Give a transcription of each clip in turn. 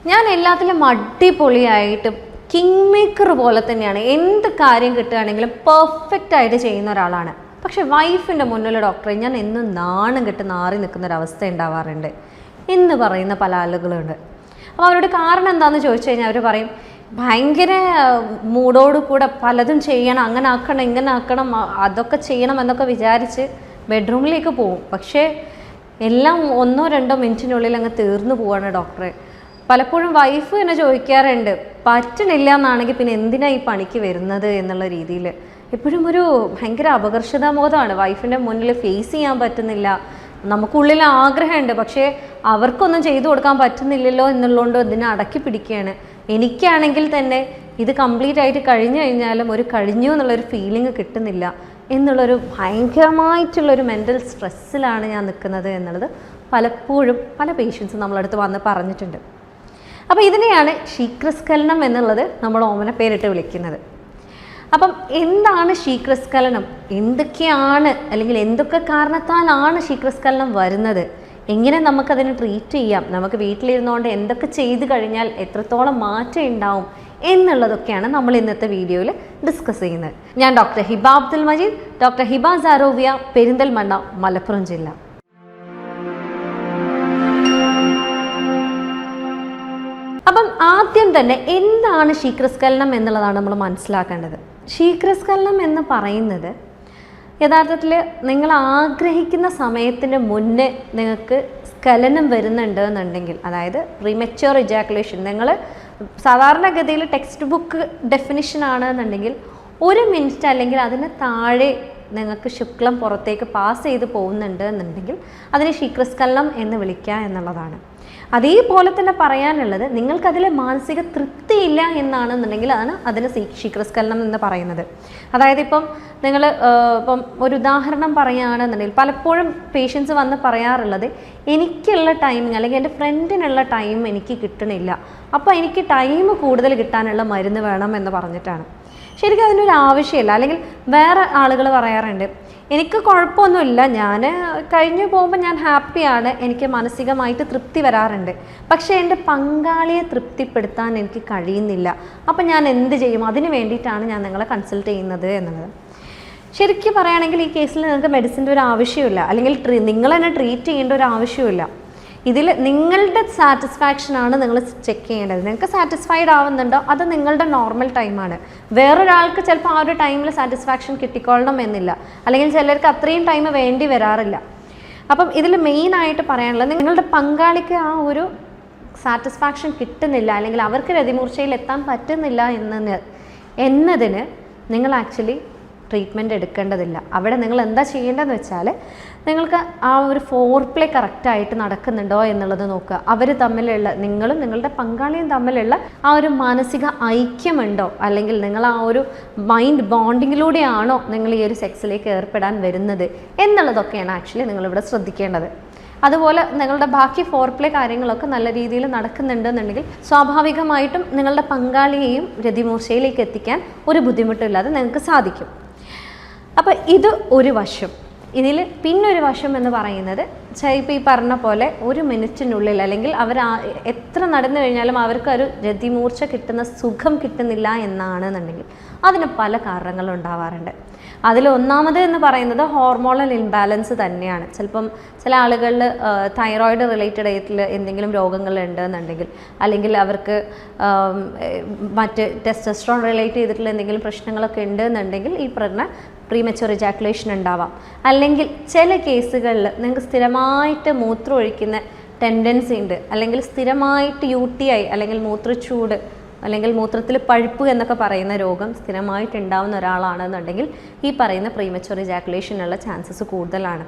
ഞാൻ എല്ലാത്തിലും അടിപൊളിയായിട്ട് കിങ് മേക്കർ പോലെ തന്നെയാണ്. എന്ത് കാര്യം കിട്ടുകയാണെങ്കിലും പെർഫെക്റ്റ് ആയിട്ട് ചെയ്യുന്ന ഒരാളാണ്. പക്ഷെ വൈഫിൻ്റെ മുന്നിൽ ഡോക്ടറെ ഞാൻ എന്നും നാണം കെട്ട് നാറി നിൽക്കുന്ന ഒരവസ്ഥ ഉണ്ടാവാറുണ്ട് എന്ന് പറയുന്ന പല ആളുകളുണ്ട്. അപ്പോൾ അവരുടെ കാരണം എന്താണെന്ന് ചോദിച്ചു കഴിഞ്ഞാൽ അവർ പറയും ഭയങ്കര മൂഡോട് കൂടെ പലതും ചെയ്യണം, അങ്ങനെ ആക്കണം ഇങ്ങനെ ആക്കണം അതൊക്കെ ചെയ്യണം എന്നൊക്കെ വിചാരിച്ച് ബെഡ്റൂമിലേക്ക് പോകും. പക്ഷേ എല്ലാം 1-2 മിനിറ്റിനുള്ളിൽ അങ്ങ് തീർന്നു പോവാണ് ഡോക്ടറെ. പലപ്പോഴും വൈഫ് എന്നെ ചോദിക്കാറുണ്ട് പറ്റണില്ല എന്നാണെങ്കിൽ പിന്നെ എന്തിനാണ് ഈ പണിക്ക് വരുന്നത് എന്നുള്ള രീതിയിൽ. എപ്പോഴും ഒരു ഭയങ്കര അപകർഷതാബോധമാണ്. വൈഫിൻ്റെ മുന്നിൽ ഫേസ് ചെയ്യാൻ പറ്റുന്നില്ല, നമുക്കുള്ളിൽ ആഗ്രഹമുണ്ട് പക്ഷേ അവർക്കൊന്നും ചെയ്തു കൊടുക്കാൻ പറ്റുന്നില്ലല്ലോ എന്നുള്ളതുകൊണ്ട് ഇതിനെ അടക്കി പിടിക്കുകയാണ്. എനിക്കാണെങ്കിൽ തന്നെ ഇത് കംപ്ലീറ്റ് ആയിട്ട് കഴിഞ്ഞു കഴിഞ്ഞാലും ഒരു കഴിഞ്ഞു എന്നുള്ളൊരു ഫീലിംഗ് കിട്ടുന്നില്ല എന്നുള്ളൊരു ഭയങ്കരമായിട്ടുള്ളൊരു മെൻ്റൽ സ്ട്രെസ്സിലാണ് ഞാൻ നിൽക്കുന്നത് എന്നുള്ളത് പലപ്പോഴും പല പേഷ്യൻസും നമ്മളടുത്ത് വന്ന് പറഞ്ഞിട്ടുണ്ട്. അപ്പോൾ ഇതിനെയാണ് ശീഘ്രസ്ഖലനം എന്നുള്ളത് നമ്മൾ ഓമന പേരിട്ട് വിളിക്കുന്നത്. അപ്പം എന്താണ് ശീഘ്രസ്ഖലനം, എന്തൊക്കെയാണ് അല്ലെങ്കിൽ എന്തൊക്കെ കാരണത്താലാണ് ശീഘ്രസ്ഖലനം വരുന്നത്, എങ്ങനെ നമുക്കതിനെ ട്രീറ്റ് ചെയ്യാം, നമുക്ക് വീട്ടിലിരുന്നുകൊണ്ട് എന്തൊക്കെ ചെയ്ത് കഴിഞ്ഞാൽ എത്രത്തോളം മാറ്റം ഉണ്ടാവും എന്നുള്ളതൊക്കെയാണ് നമ്മൾ ഇന്നത്തെ വീഡിയോയിൽ ഡിസ്കസ് ചെയ്യുന്നത്. ഞാൻ ഡോക്ടർ ഹിബ അബ്ദുൽ മജീദ്, ഡോക്ടർ ഹിബ സാരോവിയ, പെരിന്തൽമണ്ണ, മലപ്പുറം ജില്ല. അപ്പം ആദ്യം തന്നെ എന്താണ് ശീഘ്രസ്ഖലനം എന്നുള്ളതാണ് നമ്മൾ മനസ്സിലാക്കേണ്ടത്. ശീഘ്രസ്ഖലനം എന്ന് പറയുന്നത് യഥാർത്ഥത്തിൽ നിങ്ങൾ ആഗ്രഹിക്കുന്ന സമയത്തിന് മുന്നേ നിങ്ങൾക്ക് സ്ഖലനം വരുന്നുണ്ട് എന്നുണ്ടെങ്കിൽ, അതായത് പ്രീമച്യൂർ ഇജാക്കുലേഷൻ, നിങ്ങൾ സാധാരണഗതിയിൽ ടെക്സ്റ്റ് ബുക്ക് ഡെഫിനിഷൻ ആണെന്നുണ്ടെങ്കിൽ 1 മിനിറ്റ് അല്ലെങ്കിൽ അതിന് താഴെ നിങ്ങൾക്ക് ശുക്ലം പുറത്തേക്ക് പാസ് ചെയ്ത് പോകുന്നുണ്ട് എന്നുണ്ടെങ്കിൽ അതിനെ ശീഘ്രസ്ഖലനം എന്ന് വിളിക്കുക എന്നുള്ളതാണ്. അതേപോലെ തന്നെ പറയാനുള്ളത് നിങ്ങൾക്കതിൽ മാനസിക തൃപ്തിയില്ല എന്നാണെന്നുണ്ടെങ്കിൽ അതിന് ശീഘ്രസ്ഖലനം എന്ന് പറയുന്നത്. അതായത് ഇപ്പം നിങ്ങൾ ഇപ്പം ഒരു ഉദാഹരണം പറയുകയാണെന്നുണ്ടെങ്കിൽ പലപ്പോഴും പേഷ്യൻസ് വന്ന് പറയാറുള്ളത് എനിക്കുള്ള ടൈമിങ് അല്ലെങ്കിൽ എൻ്റെ ഫ്രണ്ടിനുള്ള ടൈം എനിക്ക് കിട്ടണില്ല, അപ്പോൾ എനിക്ക് ടൈം കൂടുതൽ കിട്ടാനുള്ള മരുന്ന് വേണം എന്ന് പറഞ്ഞിട്ടാണ്. ശരിക്കും അതിനൊരു ആവശ്യമില്ല. അല്ലെങ്കിൽ വേറെ ആളുകൾ പറയാറുണ്ട് എനിക്ക് കുഴപ്പമൊന്നുമില്ല, ഞാൻ കഴിഞ്ഞു പോകുമ്പോൾ ഞാൻ ഹാപ്പിയാണ്, എനിക്ക് മാനസികമായിട്ട് തൃപ്തി വരാറുണ്ട്, പക്ഷേ എൻ്റെ പങ്കാളിയെ തൃപ്തിപ്പെടുത്താൻ എനിക്ക് കഴിയുന്നില്ല, അപ്പം ഞാൻ എന്ത് ചെയ്യും, അതിന് വേണ്ടിയിട്ടാണ് ഞാൻ നിങ്ങളെ കൺസൾട്ട് ചെയ്യുന്നത് എന്നുള്ളത്. ശരിക്കും പറയുകയാണെങ്കിൽ ഈ കേസിൽ നിങ്ങൾക്ക് മെഡിസിൻ്റെ ഒരു ആവശ്യമില്ല, അല്ലെങ്കിൽ നിങ്ങൾ തന്നെ ട്രീറ്റ് ചെയ്യേണ്ട ഒരു ആവശ്യമില്ല. ഇതിൽ നിങ്ങളുടെ സാറ്റിസ്ഫാക്ഷനാണ് നിങ്ങൾ ചെക്ക് ചെയ്യേണ്ടത്. നിങ്ങൾക്ക് സാറ്റിസ്ഫൈഡ് ആവുന്നുണ്ടോ അത് നിങ്ങളുടെ നോർമൽ ടൈമാണ്. വേറൊരാൾക്ക് ചിലപ്പോൾ ആ ഒരു ടൈമിൽ സാറ്റിസ്ഫാക്ഷൻ കിട്ടിക്കൊള്ളണം എന്നില്ല, അല്ലെങ്കിൽ ചിലർക്ക് അത്രയും ടൈം വേണ്ടി വരാറില്ല. അപ്പം ഇതിൽ മെയിനായിട്ട് പറയാനുള്ളത് നിങ്ങളുടെ പങ്കാളിക്ക് ആ ഒരു സാറ്റിസ്ഫാക്ഷൻ കിട്ടുന്നില്ല അല്ലെങ്കിൽ അവർക്ക് രതിമൂർച്ചയിൽ എത്താൻ പറ്റുന്നില്ല എന്നതിന് നിങ്ങൾ ആക്ച്വലി ട്രീറ്റ്മെൻറ്റ് എടുക്കേണ്ടതില്ല. അവിടെ നിങ്ങൾ എന്താ ചെയ്യേണ്ടതെന്ന് വെച്ചാൽ നിങ്ങൾക്ക് ആ ഒരു ഫോർപ്ലേ കറക്റ്റായിട്ട് നടക്കുന്നുണ്ടോ എന്നുള്ളത് നോക്കുക. അവർ തമ്മിലുള്ള, നിങ്ങളും നിങ്ങളുടെ പങ്കാളിയും തമ്മിലുള്ള ആ ഒരു മാനസിക ഐക്യമുണ്ടോ, അല്ലെങ്കിൽ നിങ്ങൾ ആ ഒരു മൈൻഡ് ബോണ്ടിങ്ങിലൂടെയാണോ നിങ്ങൾ ഈ ഒരു സെക്സിലേക്ക് ഏർപ്പെടാൻ വരുന്നത് എന്നുള്ളതൊക്കെയാണ് ആക്ച്വലി നിങ്ങളിവിടെ ശ്രദ്ധിക്കേണ്ടത്. അതുപോലെ നിങ്ങളുടെ ബാക്കി ഫോർപ്ലേ കാര്യങ്ങളൊക്കെ നല്ല രീതിയിൽ നടക്കുന്നുണ്ടെന്നുണ്ടെങ്കിൽ സ്വാഭാവികമായിട്ടും നിങ്ങളുടെ പങ്കാളിയെയും രതിമൂർച്ചയിലേക്ക് എത്തിക്കാൻ ഒരു ബുദ്ധിമുട്ടില്ലാതെ നിങ്ങൾക്ക് സാധിക്കും. അപ്പോൾ ഇത് ഒരു വശം. ഇതിൽ പിന്നൊരു വശം എന്ന് പറയുന്നത് ഇപ്പോൾ ഈ പറഞ്ഞ പോലെ 1 മിനിറ്റിനുള്ളിൽ അല്ലെങ്കിൽ അവർ എത്ര നടന്നു കഴിഞ്ഞാലും അവർക്കൊരു രതിമൂർച്ച കിട്ടുന്ന സുഖം കിട്ടുന്നില്ല എന്നാണെന്നുണ്ടെങ്കിൽ അതിന് പല കാരണങ്ങളും ഉണ്ടാവാറുണ്ട്. അതിൽ ഒന്നാമത് എന്ന് പറയുന്നത് ഹോർമോണൽ ഇംബാലൻസ് തന്നെയാണ്. ചിലപ്പം ചില ആളുകളിൽ തൈറോയിഡ് റിലേറ്റഡ് ആയിട്ടുള്ള എന്തെങ്കിലും രോഗങ്ങളുണ്ട് എന്നുണ്ടെങ്കിൽ, അല്ലെങ്കിൽ അവർക്ക് മറ്റ് ടെസ്റ്റോസ്റ്ററോൺ റിലേറ്റ് ചെയ്തിട്ടുള്ള എന്തെങ്കിലും പ്രശ്നങ്ങളൊക്കെ ഉണ്ട് എന്നുണ്ടെങ്കിൽ ഈ പറഞ്ഞ പ്രീമച്യൂർ ഇജാക്കുലേഷൻ ഉണ്ടാവാം. അല്ലെങ്കിൽ ചില കേസുകളിൽ നിങ്ങൾക്ക് സ്ഥിരമായിട്ട് മൂത്രം ഒഴിക്കുന്ന ടെൻഡൻസി ഉണ്ട്, അല്ലെങ്കിൽ സ്ഥിരമായിട്ട് UTI അല്ലെങ്കിൽ മൂത്രച്ചൂട് അല്ലെങ്കിൽ മൂത്രത്തിൽ പഴുപ്പ് എന്നൊക്കെ പറയുന്ന രോഗം സ്ഥിരമായിട്ട് ഉണ്ടാവുന്ന ഒരാളാണെന്നുണ്ടെങ്കിൽ ഈ പറയുന്ന പ്രീമച്യൂർ ഇജാക്കുലേഷനുള്ള ചാൻസസ് കൂടുതലാണ്.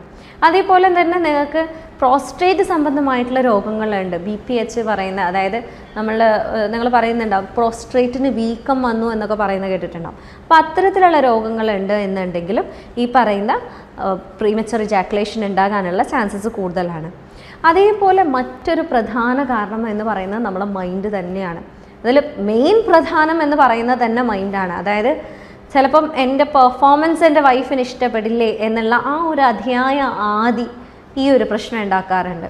അതേപോലെ തന്നെ നിങ്ങൾക്ക് പ്രോസ്റ്റേറ്റ് സംബന്ധമായിട്ടുള്ള രോഗങ്ങളുണ്ട്. BPH പറയുന്ന, അതായത് നിങ്ങൾ പറയുന്നുണ്ടാവും പ്രോസ്റ്റേറ്റിന് വീക്കം വന്നു എന്നൊക്കെ പറയുന്നത് കേട്ടിട്ടുണ്ടാവും. അപ്പോൾ അത്തരത്തിലുള്ള രോഗങ്ങളുണ്ട് എന്നുണ്ടെങ്കിലും ഈ പറയുന്ന പ്രീമച്യൂർ ഇജാക്കുലേഷൻ ഉണ്ടാകാനുള്ള ചാൻസസ് കൂടുതലാണ്. അതേപോലെ മറ്റൊരു പ്രധാന കാരണം എന്ന് പറയുന്നത് നമ്മുടെ മൈൻഡ് തന്നെയാണ്. അതിൽ മെയിൻ പ്രധാനം എന്ന് പറയുന്നത് തന്നെ മൈൻഡാണ്. അതായത് ചിലപ്പം എൻ്റെ പെർഫോമൻസ് എൻ്റെ വൈഫിന് ഇഷ്ടപ്പെടില്ലേ എന്നുള്ള ആ ഒരു അതിയായ ആദി ഈ ഒരു പ്രശ്നം ഉണ്ടാക്കാറുണ്ട്.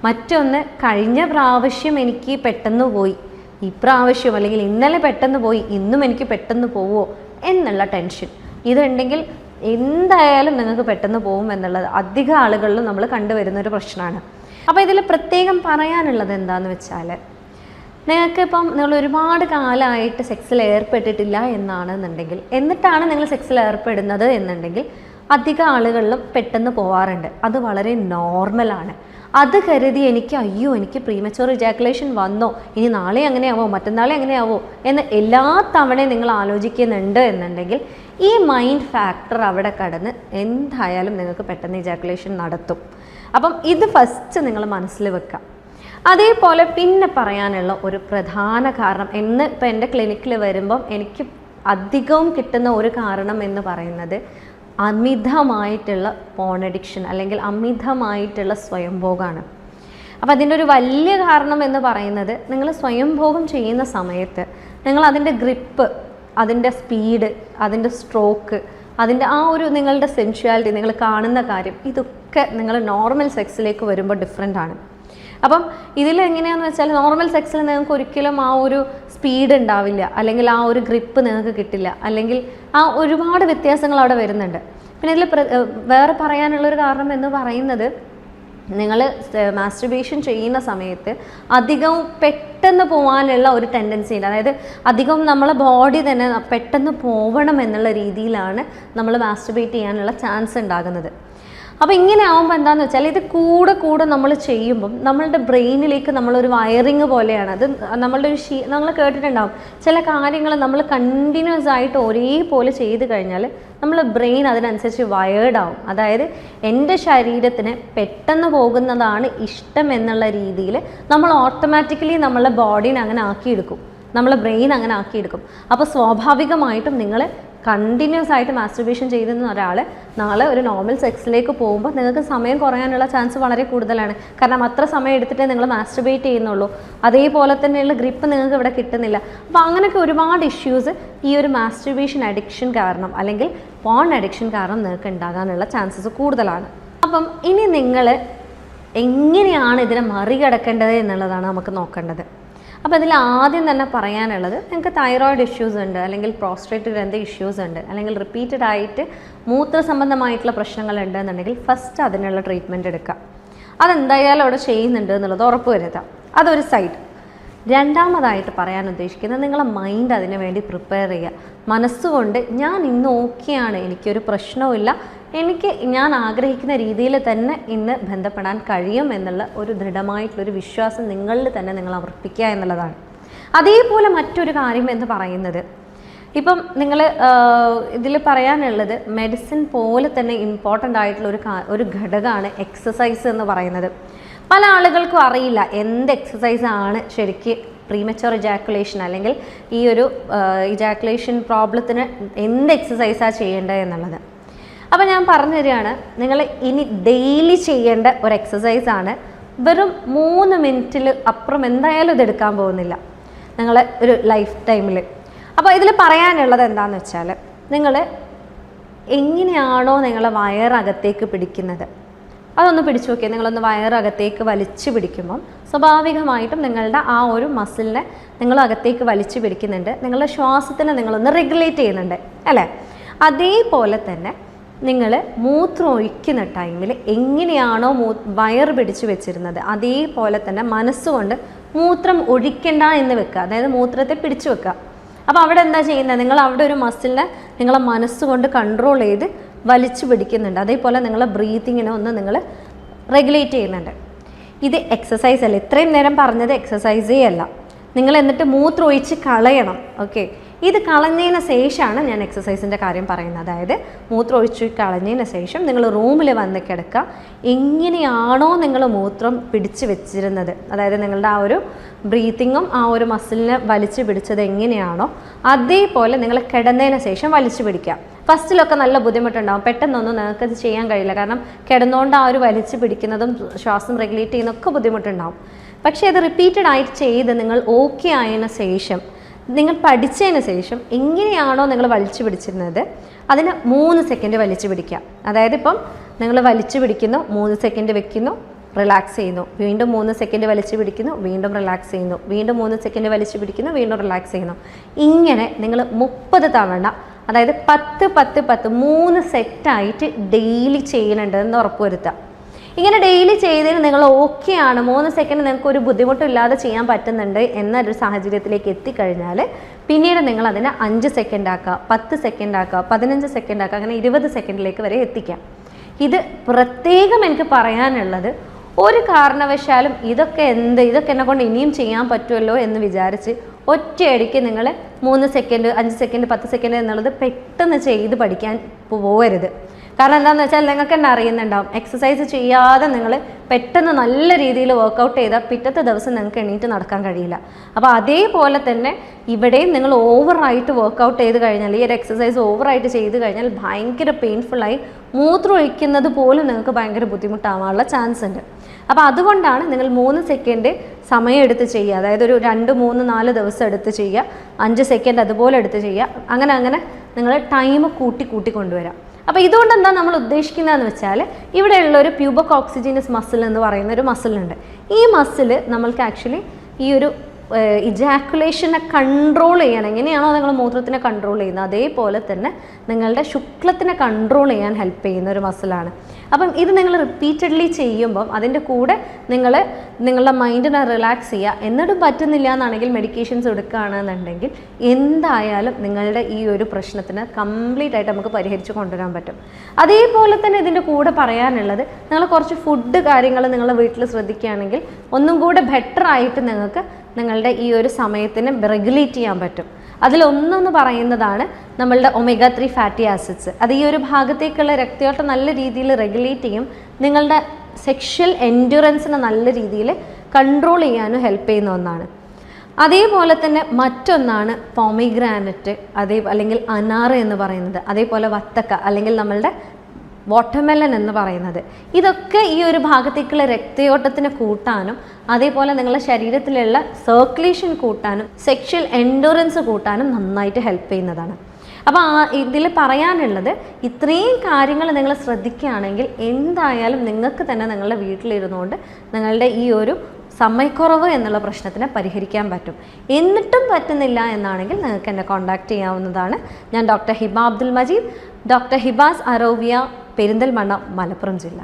മറ്റൊന്ന് കഴിഞ്ഞ പ്രാവശ്യം എനിക്ക് പെട്ടെന്ന് പോയി, ഇപ്രാവശ്യം അല്ലെങ്കിൽ ഇന്നലെ പെട്ടെന്ന് പോയി ഇന്നും എനിക്ക് പെട്ടെന്ന് പോവോ എന്നുള്ള ടെൻഷൻ. ഇതുണ്ടെങ്കിൽ എന്തായാലും നിങ്ങൾക്ക് പെട്ടെന്ന് പോകും എന്നുള്ളത് അധികം ആളുകളിലും നമ്മൾ കണ്ടുവരുന്നൊരു പ്രശ്നമാണ്. അപ്പോൾ ഇതിൽ പ്രത്യേകം പറയാനുള്ളത് എന്താണെന്ന് വെച്ചാൽ, നിങ്ങൾക്കിപ്പം നിങ്ങൾ ഒരുപാട് കാലമായിട്ട് സെക്സിൽ ഏർപ്പെട്ടിട്ടില്ല എന്നാണെന്നുണ്ടെങ്കിൽ, എന്നിട്ടാണ് നിങ്ങൾ സെക്സിൽ ഏർപ്പെടുന്നത് എന്നുണ്ടെങ്കിൽ അധികം ആളുകളിലും പെട്ടെന്ന് പോവാറുണ്ട്. അത് വളരെ നോർമലാണ്. അത് കരുതി എനിക്ക് പ്രീമച്വർ ഇജാക്കുലേഷൻ വന്നോ, ഇനി നാളെ അങ്ങനെയാവോ മറ്റന്നാളെ അങ്ങനെയാവോ എന്ന് എല്ലാ തവണയും നിങ്ങൾ ആലോചിക്കുന്നുണ്ട് എന്നുണ്ടെങ്കിൽ ഈ മൈൻഡ് ഫാക്ടർ അവിടെ കടന്ന് എന്തായാലും നിങ്ങൾക്ക് പെട്ടെന്ന് ഇജാക്കുലേഷൻ നടത്തും. അപ്പം ഇത് ഫസ്റ്റ് നിങ്ങൾ മനസ്സിൽ വെക്കാം. അതേപോലെ പിന്നെ പറയാനുള്ള ഒരു പ്രധാന കാരണം ഇപ്പം എൻ്റെ ക്ലിനിക്കിൽ വരുമ്പം എനിക്ക് അധികവും കിട്ടുന്ന ഒരു കാരണം എന്ന് പറയുന്നത് അമിതമായിട്ടുള്ള പോൺ അഡിക്ഷൻ അല്ലെങ്കിൽ അമിതമായിട്ടുള്ള സ്വയംഭോഗമാണ്. അപ്പോൾ അതിൻ്റെ ഒരു വലിയ കാരണം എന്ന് പറയുന്നത്, നിങ്ങൾ സ്വയംഭോഗം ചെയ്യുന്ന സമയത്ത് നിങ്ങൾ അതിൻ്റെ ഗ്രിപ്പ്, അതിൻ്റെ സ്പീഡ്, അതിൻ്റെ സ്ട്രോക്ക്, അതിൻ്റെ ആ ഒരു നിങ്ങളുടെ സെൻഷ്വാലിറ്റി, നിങ്ങൾ കാണുന്ന കാര്യം, ഇതൊക്കെ നിങ്ങൾ നോർമൽ സെക്സിലേക്ക് വരുമ്പോൾ ഡിഫറെൻ്റ് ആണ്. അപ്പം ഇതിലെങ്ങനെയാണെന്ന് വെച്ചാൽ, നോർമൽ സെക്സിൽ നിങ്ങൾക്ക് ഒരിക്കലും ആ ഒരു സ്പീഡ് ഉണ്ടാവില്ല, അല്ലെങ്കിൽ ആ ഒരു ഗ്രിപ്പ് നിങ്ങൾക്ക് കിട്ടില്ല, അല്ലെങ്കിൽ ആ ഒരുപാട് വ്യത്യാസങ്ങൾ അവിടെ വരുന്നുണ്ട്. പിന്നെ ഇതിൽ വേറെ പറയാനുള്ളൊരു കാരണം എന്ന് പറയുന്നത്, നിങ്ങൾ മാസ്റ്റുർബേഷൻ ചെയ്യുന്ന സമയത്ത് അധികം പെട്ടെന്ന് പോകാനുള്ള ഒരു ടെൻഡൻസി ഉണ്ട്. അതായത് അധികം നമ്മളെ ബോഡി തന്നെ പെട്ടെന്ന് പോകണം എന്നുള്ള രീതിയിലാണ് നമ്മൾ മാസ്റ്റുർബേറ്റ് ചെയ്യാനുള്ള ചാൻസ് ഉണ്ടാകുന്നത്. അപ്പോൾ ഇങ്ങനെ ആകുമ്പോൾ എന്താണെന്ന് വെച്ചാൽ, ഇത് കൂടെ നമ്മൾ ചെയ്യുമ്പം നമ്മളുടെ ബ്രെയിനിലേക്ക് നമ്മളൊരു വയറിങ് പോലെയാണ്. അത് നമ്മളുടെ ഒരു നമ്മൾ കേട്ടിട്ടുണ്ടാവും, ചില കാര്യങ്ങൾ നമ്മൾ കണ്ടിന്യൂസ് ആയിട്ട് ഒരേപോലെ ചെയ്ത് കഴിഞ്ഞാൽ നമ്മൾ ബ്രെയിൻ അതിനനുസരിച്ച് വയേർഡ് ആവും. അതായത് എൻ്റെ ശരീരത്തിന് പെട്ടെന്ന് പോകുന്നതാണ് ഇഷ്ടം എന്നുള്ള രീതിയിൽ നമ്മൾ ഓട്ടോമാറ്റിക്കലി നമ്മളെ ബോഡീനെ അങ്ങനെ ആക്കിയെടുക്കും, നമ്മളെ ബ്രെയിൻ അങ്ങനെ ആക്കിയെടുക്കും. അപ്പോൾ സ്വാഭാവികമായിട്ടും നിങ്ങൾ കണ്ടിന്യൂസ് ആയിട്ട് മാസ്റ്റുർബേഷൻ ചെയ്തിരുന്ന ഒരാൾ നാളെ ഒരു നോർമൽ സെക്സിലേക്ക് പോകുമ്പോൾ നിങ്ങൾക്ക് സമയം കുറയാനുള്ള ചാൻസ് വളരെ കൂടുതലാണ്. കാരണം അത്ര സമയം എടുത്തിട്ടേ നിങ്ങൾ മാസ്റ്റുർബേറ്റ് ചെയ്യുന്നുള്ളൂ. അതേപോലെ തന്നെയുള്ള ഗ്രിപ്പ് നിങ്ങൾക്ക് ഇവിടെ കിട്ടുന്നില്ല. അപ്പോൾ അങ്ങനെയൊക്കെ ഒരുപാട് ഇഷ്യൂസ് ഈ ഒരു മാസ്റ്റുർബേഷൻ അഡിക്ഷൻ കാരണം അല്ലെങ്കിൽ പോൺ അഡിക്ഷൻ കാരണം നിങ്ങൾക്ക് ഉണ്ടാകാനുള്ള ചാൻസസ് കൂടുതലാണ്. അപ്പം ഇനി നിങ്ങൾ എങ്ങനെയാണ് ഇതിനെ മറികടക്കേണ്ടത് എന്നുള്ളതാണ് നമുക്ക് നോക്കേണ്ടത്. അപ്പോൾ ഇതിൽ ആദ്യം തന്നെ പറയാനുള്ളത്, നിങ്ങൾക്ക് തൈറോയിഡ് ഇഷ്യൂസ് ഉണ്ട്, അല്ലെങ്കിൽ പ്രോസ്റ്റേറ്റ് ഗ്രന്ഥി ഇഷ്യൂസ് ഉണ്ട്, അല്ലെങ്കിൽ റിപ്പീറ്റഡ് ആയിട്ട് മൂത്ര സംബന്ധമായിട്ടുള്ള പ്രശ്നങ്ങൾ ഉണ്ട് എന്നുണ്ടെങ്കിൽ ഫസ്റ്റ് അതിനുള്ള ട്രീറ്റ്മെൻറ്റ് എടുക്കുക. അതെന്തായാലും അവിടെ ചെയ്യുന്നുണ്ട് എന്നുള്ളത് ഉറപ്പ് വരുത്താം. അതൊരു സൈഡ്. രണ്ടാമതായിട്ട് പറയാൻ ഉദ്ദേശിക്കുന്നത്, നിങ്ങളെ മൈൻഡ് അതിനു വേണ്ടി പ്രിപ്പയർ ചെയ്യുക. മനസ്സുകൊണ്ട് ഞാൻ ഇന്ന് ഓക്കെയാണ്, എനിക്കൊരു പ്രശ്നവുമില്ല, ഞാൻ ആഗ്രഹിക്കുന്ന രീതിയിൽ തന്നെ ഇന്ന് ബന്ധപ്പെടാൻ കഴിയും എന്നുള്ള ഒരു ദൃഢമായിട്ടുള്ളൊരു വിശ്വാസം നിങ്ങളിൽ തന്നെ നിങ്ങൾ അർപ്പിക്കുക എന്നുള്ളതാണ്. അതേപോലെ മറ്റൊരു കാര്യം എന്ന് പറയുന്നത്, ഇപ്പം നിങ്ങൾ ഇതിൽ പറയാനുള്ളത്, മെഡിസിൻ പോലെ തന്നെ ഇമ്പോർട്ടൻ്റ് ആയിട്ടുള്ള ഒരു ഘടകമാണ് എക്സസൈസ് എന്ന് പറയുന്നത്. പല ആളുകൾക്കും അറിയില്ല എന്ത് എക്സസൈസാണ് ശരിക്ക് പ്രീമച്വർ ഇജാക്കുലേഷൻ അല്ലെങ്കിൽ ഈ ഒരു ഇജാക്കുലേഷൻ പ്രോബ്ലത്തിന് എന്ത് എക്സസൈസാണ് ചെയ്യേണ്ടത് എന്നുള്ളത്. അപ്പോൾ ഞാൻ പറഞ്ഞു തരികയാണ്, നിങ്ങൾ ഇനി ഡെയിലി ചെയ്യേണ്ട ഒരു എക്സസൈസാണ്. വെറും 3 മിനിറ്റിൽ അപ്പുറം എന്തായാലും ഇതെടുക്കാൻ പോകുന്നില്ല നിങ്ങൾ ഒരു ലൈഫ് ടൈമിൽ. അപ്പോൾ ഇതിൽ പറയാനുള്ളത് എന്താണെന്ന് വെച്ചാൽ, നിങ്ങൾ എങ്ങനെയാണോ നിങ്ങളെ വയറകത്തേക്ക് പിടിക്കുന്നത് അതൊന്ന് പിടിച്ചു നോക്കിയാൽ, നിങ്ങളൊന്ന് വയറകത്തേക്ക് വലിച്ചു പിടിക്കുമ്പം സ്വാഭാവികമായിട്ടും നിങ്ങളുടെ ആ ഒരു മസിലിനെ നിങ്ങൾ അകത്തേക്ക് വലിച്ചു പിടിക്കുന്നുണ്ട്, നിങ്ങളുടെ ശ്വാസത്തിനെ നിങ്ങളൊന്ന് റെഗുലേറ്റ് ചെയ്യുന്നുണ്ട് അല്ലേ? അതേപോലെ തന്നെ നിങ്ങൾ മൂത്രം ഒഴിക്കുന്ന ടൈമിൽ എങ്ങനെയാണോ വയറ് പിടിച്ചു വെച്ചിരുന്നത് അതേപോലെ തന്നെ മനസ്സുകൊണ്ട് മൂത്രം ഒഴിക്കണ്ട എന്ന് വെക്കുക, അതായത് മൂത്രത്തെ പിടിച്ചു വെക്കുക. അപ്പോൾ അവിടെ എന്താ ചെയ്യുന്നത്, നിങ്ങൾ അവിടെ ഒരു മസിലിനെ നിങ്ങളെ മനസ്സുകൊണ്ട് കൺട്രോൾ ചെയ്ത് വലിച്ചു പിടിക്കുന്നുണ്ട്. അതേപോലെ നിങ്ങളെ ബ്രീത്തിങ്ങിനെ ഒന്ന് നിങ്ങൾ റെഗുലേറ്റ് ചെയ്യുന്നുണ്ട്. ഇത് എക്സസൈസ് അല്ല, ഇത്രയും നേരം പറഞ്ഞത് എക്സസൈസേ അല്ല. നിങ്ങൾ എന്നിട്ട് മൂത്രം ഒഴിച്ച് കളയണം. ഓക്കെ, ഇത് കളഞ്ഞതിന് ശേഷമാണ് ഞാൻ എക്സസൈസിൻ്റെ കാര്യം പറയുന്നത്. അതായത് മൂത്രം ഒഴിച്ച് കളഞ്ഞതിന് ശേഷം നിങ്ങൾ റൂമിൽ വന്ന് കിടക്കുക. എങ്ങനെയാണോ നിങ്ങൾ മൂത്രം പിടിച്ച് വെച്ചിരുന്നത്, അതായത് നിങ്ങളുടെ ആ ഒരു ബ്രീത്തിങ്ങും ആ ഒരു മസിലിനെ വലിച്ചു പിടിച്ചത് എങ്ങനെയാണോ അതേപോലെ നിങ്ങൾ കിടന്നതിന് ശേഷം വലിച്ചു പിടിക്കുക. ഫസ്റ്റിലൊക്കെ നല്ല ബുദ്ധിമുട്ടുണ്ടാകും, പെട്ടെന്നൊന്നും നിങ്ങൾക്കത് ചെയ്യാൻ കഴിയില്ല. കാരണം കിടന്നുകൊണ്ട് ആ ഒരു വലിച്ചു പിടിക്കുന്നതും ശ്വാസം റെഗുലേറ്റ് ചെയ്യുന്നതൊക്കെ ബുദ്ധിമുട്ടുണ്ടാകും. പക്ഷേ അത് റിപ്പീറ്റഡ് ആയിട്ട് ചെയ്ത് നിങ്ങൾ ഓക്കെ ആയതിനു ശേഷം, നിങ്ങൾ പഠിച്ചതിന് ശേഷം എങ്ങനെയാണോ നിങ്ങൾ വലിച്ചു പിടിച്ചിരുന്നത് അതിന് 3 സെക്കൻഡ് വലിച്ചു പിടിക്കുക. അതായത് ഇപ്പം നിങ്ങൾ വലിച്ചു പിടിക്കുന്നു, 3 സെക്കൻഡ് വെക്കുന്നു, റിലാക്സ് ചെയ്യുന്നു, വീണ്ടും 3 സെക്കൻഡ് വലിച്ചു പിടിക്കുന്നു, വീണ്ടും റിലാക്സ് ചെയ്യുന്നു, വീണ്ടും 3 സെക്കൻഡ് വലിച്ചു പിടിക്കുന്നു, വീണ്ടും റിലാക്സ് ചെയ്യുന്നു. ഇങ്ങനെ നിങ്ങൾ 30 തവണ, അതായത് 10 10 10 3 സെറ്റായിട്ട് ഡെയിലി ചെയ്യുന്നുണ്ടെന്ന് ഉറപ്പുവരുത്തുക. ഇങ്ങനെ ഡെയിലി ചെയ്തതിന് നിങ്ങൾ ഓക്കെ ആണ്, 3 സെക്കൻഡ് നിങ്ങൾക്ക് ഒരു ബുദ്ധിമുട്ടില്ലാതെ ചെയ്യാൻ പറ്റുന്നുണ്ട് എന്നൊരു സാഹചര്യത്തിലേക്ക് എത്തിക്കഴിഞ്ഞാൽ പിന്നീട് നിങ്ങൾ അതിനെ 5 സെക്കൻഡ് ആക്കുക, 10 സെക്കൻഡ് ആക്കുക, 15 സെക്കൻഡ് ആക്കുക, അങ്ങനെ 20 സെക്കൻഡിലേക്ക് വരെ എത്തിക്കാം. ഇത് പ്രത്യേകം എനിക്ക് പറയാനുള്ളത്, ഒരു കാരണവശാലും ഇതൊക്കെ എന്നെ കൊണ്ട് ഇനിയും ചെയ്യാൻ പറ്റുമല്ലോ എന്ന് വിചാരിച്ച് ഒറ്റയടിക്ക് നിങ്ങൾ 3 സെക്കൻഡ് 5 സെക്കൻഡ് 10 സെക്കൻഡ് എന്നുള്ളത് പെട്ടെന്ന് ചെയ്ത് പഠിക്കാൻ പോകരുത്. കാരണം എന്താണെന്ന് വെച്ചാൽ നിങ്ങൾക്ക് തന്നെ അറിയുന്നുണ്ടാവും, എക്സസൈസ് ചെയ്യാതെ നിങ്ങൾ പെട്ടെന്ന് നല്ല രീതിയിൽ വർക്കൗട്ട് ചെയ്താൽ പിറ്റത്തെ ദിവസം നിങ്ങൾക്ക് എണീറ്റ് നടക്കാൻ കഴിയില്ല. അപ്പോൾ അതേപോലെ തന്നെ ഇവിടെയും നിങ്ങൾ ഓവറായിട്ട് വർക്കൗട്ട് ചെയ്ത് കഴിഞ്ഞാൽ, ഈ ഒരു എക്സസൈസ് ഓവറായിട്ട് ചെയ്ത് കഴിഞ്ഞാൽ ഭയങ്കര പെയിൻഫുള്ളായി മൂത്രം ഒഴിക്കുന്നത് പോലും നിങ്ങൾക്ക് ഭയങ്കര ബുദ്ധിമുട്ടാവാനുള്ള ചാൻസ് ഉണ്ട്. അപ്പോൾ അതുകൊണ്ടാണ് നിങ്ങൾ 3 സെക്കൻഡ് സമയം എടുത്ത് ചെയ്യുക, അതായത് ഒരു 2 3 4 ദിവസം എടുത്ത് ചെയ്യുക, 5 സെക്കൻഡ് അതുപോലെ എടുത്ത് ചെയ്യുക, അങ്ങനെ നിങ്ങൾ ടൈം കൂട്ടി കൊണ്ടുവരാം. അപ്പോൾ ഇതുകൊണ്ട് എന്താ നമ്മൾ ഉദ്ദേശിക്കുന്നതെന്ന് വെച്ചാൽ, ഇവിടെയുള്ള ഒരു പ്യൂബോകോക്സിജിനസ് മസിൽ എന്ന് പറയുന്ന ഒരു മസിലുണ്ട്. ഈ മസിൽ നമ്മൾക്ക് ആക്ച്വലി ഈ ഒരു ഇജാക്കുലേഷനെ കൺട്രോൾ ചെയ്യണം. എങ്ങനെയാണോ നിങ്ങൾ മൂത്രത്തിനെ കൺട്രോൾ ചെയ്യുന്നത്, അതേപോലെ തന്നെ നിങ്ങളുടെ ശുക്ലത്തിനെ കൺട്രോൾ ചെയ്യാൻ ഹെൽപ്പ് ചെയ്യുന്ന ഒരു മസിലാണ്. അപ്പം ഇത് നിങ്ങൾ റിപ്പീറ്റഡ്ലി ചെയ്യുമ്പം അതിൻ്റെ കൂടെ നിങ്ങളുടെ മൈൻഡിനെ റിലാക്സ് ചെയ്യുക. എന്നിട്ടും പറ്റുന്നില്ല എന്നാണെങ്കിൽ മെഡിക്കേഷൻസ് എടുക്കുകയാണെന്നുണ്ടെങ്കിൽ എന്തായാലും നിങ്ങളുടെ ഈ ഒരു പ്രശ്നത്തിന് കംപ്ലീറ്റ് ആയിട്ട് നമുക്ക് പരിഹരിച്ച് കൊണ്ടുവരാൻ പറ്റും. അതേപോലെ തന്നെ ഇതിൻ്റെ കൂടെ പറയാനുള്ളത്, നിങ്ങൾ കുറച്ച് ഫുഡ് കാര്യങ്ങൾ നിങ്ങളുടെ വീട്ടിൽ ശ്രദ്ധിക്കുകയാണെങ്കിൽ ഒന്നും കൂടെ ബെറ്റർ ആയിട്ട് നിങ്ങൾക്ക് നിങ്ങളുടെ ഈ ഒരു സമയത്തിന് റെഗുലേറ്റ് ചെയ്യാൻ പറ്റും. അതിലൊന്നെന്ന് പറയുന്നതാണ് നമ്മളുടെ ഒമേഗ 3 ഫാറ്റി ആസിഡ്സ്. അത് ഈ ഒരു ഭാഗത്തേക്കുള്ള രക്തയോട്ടം നല്ല രീതിയിൽ റെഗുലേറ്റ് ചെയ്യും, നിങ്ങളുടെ സെക്ഷൽ എൻഡ്യൂറൻസിനെ നല്ല രീതിയിൽ കൺട്രോൾ ചെയ്യാനും ഹെൽപ്പ് ചെയ്യുന്ന ഒന്നാണ്. അതേപോലെ തന്നെ മറ്റൊന്നാണ് പോമിഗ്രാനറ്റ്, അല്ലെങ്കിൽ അനാറ് എന്ന് പറയുന്നത്, അതേപോലെ വത്തക്ക അല്ലെങ്കിൽ നമ്മളുടെ വാട്ടർമെലൺ എന്ന് പറയുന്നത്. ഇതൊക്കെ ഈ ഒരു ഭാഗത്തേക്കുള്ള രക്തയോട്ടത്തിന് കൂട്ടാനും അതേപോലെ നിങ്ങളുടെ ശരീരത്തിലുള്ള സർക്കുലേഷൻ കൂട്ടാനും സെക്ഷൽ എൻഡ്യൂറൻസ് കൂട്ടാനും നന്നായിട്ട് ഹെൽപ്പ് ചെയ്യുന്നതാണ്. അപ്പോൾ ഇതിൽ പറയാനുള്ളത്, ഇത്രയും കാര്യങ്ങൾ നിങ്ങൾ ശ്രദ്ധിക്കുകയാണെങ്കിൽ എന്തായാലും നിങ്ങൾക്ക് തന്നെ നിങ്ങളുടെ വീട്ടിലിരുന്നുകൊണ്ട് നിങ്ങളുടെ ഈ ഒരു സമയക്കുറവ് എന്നുള്ള പ്രശ്നത്തിനെ പരിഹരിക്കാൻ പറ്റും. എന്നിട്ടും പറ്റുന്നില്ല എന്നാണെങ്കിൽ നിങ്ങൾക്ക് എന്നെ കോൺടാക്റ്റ് ചെയ്യാവുന്നതാണ്. ഞാൻ ഡോക്ടർ ഹിബ അബ്ദുൽ മജീദ്, ഡോക്ടർ ഹിബാസ് അറോവിയ, പെരിന്തൽമണ്ണ, മലപ്പുറം ജില്ല.